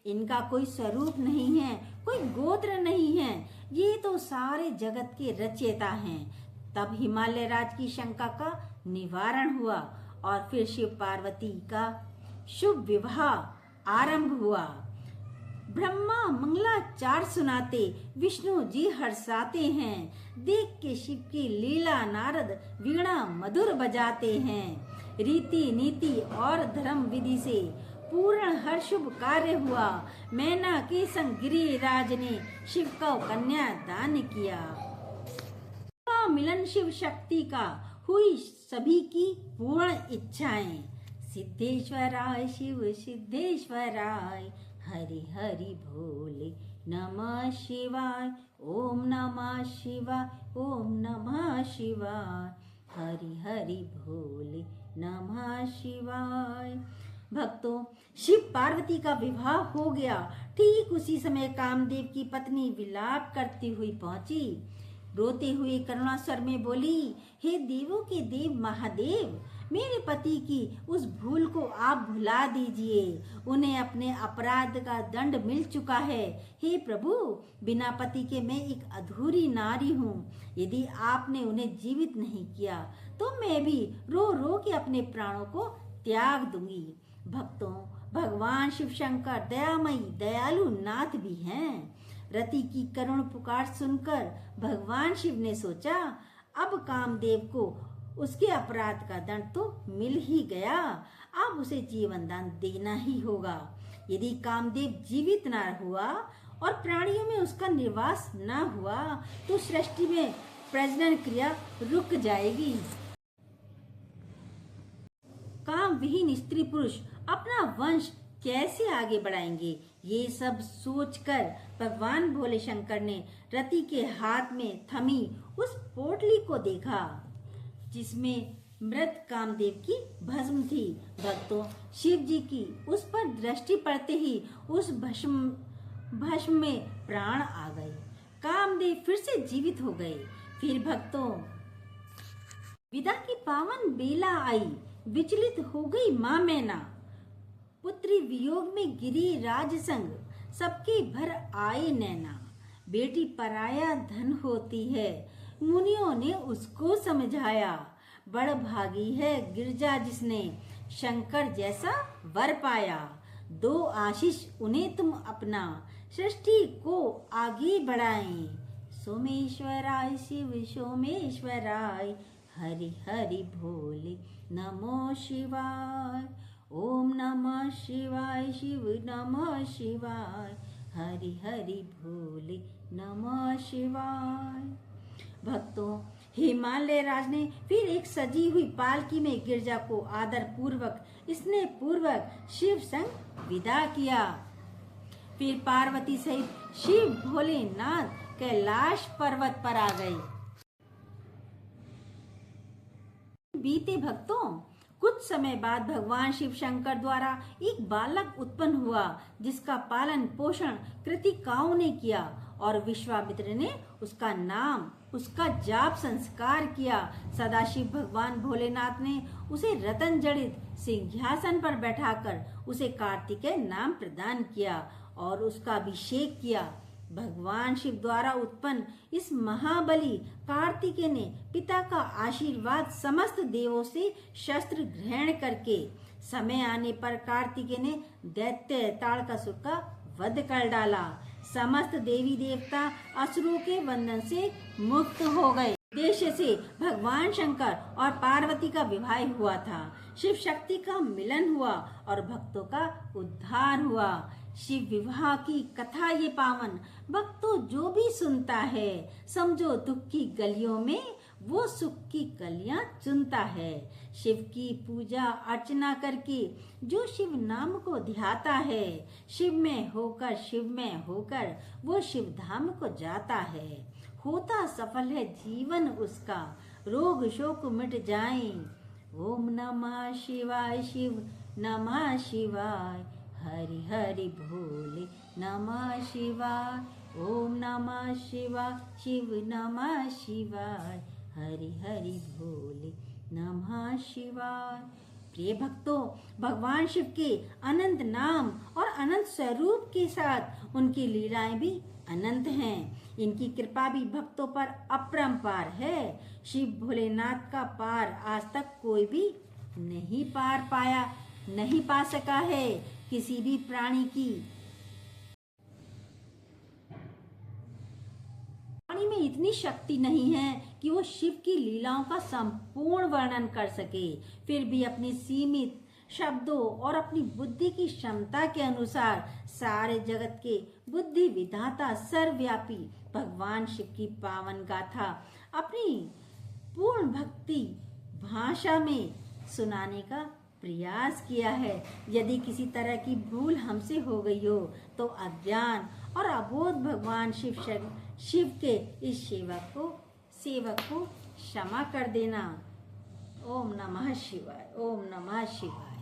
इनका कोई स्वरूप नहीं है, कोई गोत्र नहीं है। ये तो सारे जगत के रचयिता हैं। तब हिमालय राज की शंका का निवारण हुआ और फिर शिव पार्वती का शुभ विवाह आरंभ हुआ। ब्रह्मा मंगलाचार सुनाते, विष्णु जी हर्षाते हैं। देख के शिव की लीला नारद वीणा मधुर बजाते हैं। रीति नीति और धर्म विधि से पूर्ण हर शुभ कार्य हुआ। मैना के संग गिरिराज ने शिव को कन्या दान किया। का मिलन शिव शक्ति का हुई सभी की पूर्ण इच्छाएं। सिद्धेश्वराय शिव सिद्धेश्वराय, हरि हरि भोले नमः शिवाय, ओम नमः शिवाय, ओम नमः शिवाय, हरि हरि भोले नमः शिवाय। भक्तों, शिव पार्वती का विवाह हो गया। ठीक उसी समय कामदेव की पत्नी विलाप करती हुई पहुंची। रोते हुए करुणा स्वर में बोली, हे देवों के देव महादेव, मेरे पति की उस भूल को आप भुला दीजिए। उन्हें अपने अपराध का दंड मिल चुका है। हे प्रभु, बिना पति के मैं एक अधूरी नारी हूँ। यदि आपने उन्हें जीवित नहीं किया तो मैं भी रो रो के अपने प्राणों को त्याग दूंगी। भक्तों, भगवान शिव शंकर दयामयी दयालु नाथ भी हैं। रति की करुण पुकार सुनकर भगवान शिव ने सोचा, अब कामदेव को उसके अपराध का दंड तो मिल ही गया, अब उसे जीवन दान देना ही होगा। यदि कामदेव जीवित न हुआ और प्राणियों में उसका निवास न हुआ तो सृष्टि में प्रजनन क्रिया रुक जाएगी। काम विहीन स्त्री पुरुष अपना वंश कैसे आगे बढ़ाएंगे? ये सब सोचकर भगवान भोले शंकर ने रति के हाथ में थमी उस पोटली को देखा जिसमें मृत कामदेव की भस्म थी। भक्तों, शिव जी की उस पर दृष्टि पड़ते ही उस भस्म में प्राण आ गए। कामदेव फिर से जीवित हो गए। फिर भक्तों, विदा की पावन बेला आई। विचलित हो गई माँ मैना। पुत्री वियोग में गिरी राज संग, सबके भर आए नैना। बेटी पराया धन होती है, मुनियों ने उसको समझाया। बड़ भागी है गिरजा जिसने शंकर जैसा वर पाया। दो आशीष उन्हें तुम अपना, सृष्टि को आगे बढ़ाएं। सोमेश्वराय शिव सोमेश्वराय, हरि हरि भोले नमो शिवाय। ओम नमः शिवाय शिव नमः शिवाय, हरि हरि भोले नमः शिवाय। भक्तों, हिमालय राज ने फिर एक सजी हुई पालकी में गिरजा को आदर पूर्वक स्नेह पूर्वक शिव संग विदा किया। फिर पार्वती सहित शिव भोलेनाथ कैलाश पर्वत पर आ गए। बीते भक्तों, कुछ समय बाद भगवान शिव शंकर द्वारा एक बालक उत्पन्न हुआ जिसका पालन पोषण कृतिकाओं ने किया और विश्वामित्र ने उसका नाम उसका जाप संस्कार किया। सदाशिव भगवान भोलेनाथ ने उसे रतन जड़ित सिंहासन पर बैठाकर उसे कार्तिकेय नाम प्रदान किया और उसका अभिषेक किया। भगवान शिव द्वारा उत्पन्न इस महाबली कार्तिकेय ने पिता का आशीर्वाद समस्त देवों से शस्त्र ग्रहण करके समय आने पर कार्तिकेय ने दैत्य ताड़कासुर का वध कर डाला। समस्त देवी देवता असुरों के बंधन से मुक्त हो गए। उद्देश्य से भगवान शंकर और पार्वती का विवाह हुआ था। शिव शक्ति का मिलन हुआ और भक्तों का उद्धार हुआ। शिव विवाह की कथा ये पावन भक्तों जो भी सुनता है, समझो दुख की गलियों में वो सुख की कलियां चुनता है। शिव की पूजा अर्चना करके जो शिव नाम को ध्याता है, शिव में होकर वो शिव धाम को जाता है। होता सफल है जीवन उसका, रोग शोक मिट जाए। ओम नमः शिवाय शिव नमः शिवाय, हरि हरि भोले नमः शिवाय। ओम नमः शिवाय शिव नमः शिवाय, हरि हरि भोले नमः शिवाय। प्रिय भक्तों, भगवान शिव के अनंत नाम और अनंत स्वरूप के साथ उनकी लीलाएं भी अनंत हैं। इनकी कृपा भी भक्तों पर अपरंपार है। शिव भोलेनाथ का पार आज तक कोई भी नहीं पा सका है। किसी भी प्राणी वाणी में इतनी शक्ति नहीं है कि वो शिव की लीलाओं का संपूर्ण वर्णन कर सके, फिर भी अपनी सीमित शब्दों और अपनी बुद्धि की क्षमता के अनुसार सारे जगत के बुद्धि विधाता सर्वव्यापी भगवान शिव की पावन गाथा अपनी पूर्ण भक्ति भाषा में सुनाने का प्रयास किया है। यदि किसी तरह की भूल हमसे हो गई हो तो अज्ञान और अबोध भगवान शिव के इस सेवक को क्षमा कर देना। ओम नमः शिवाय। ओम नमः शिवाय।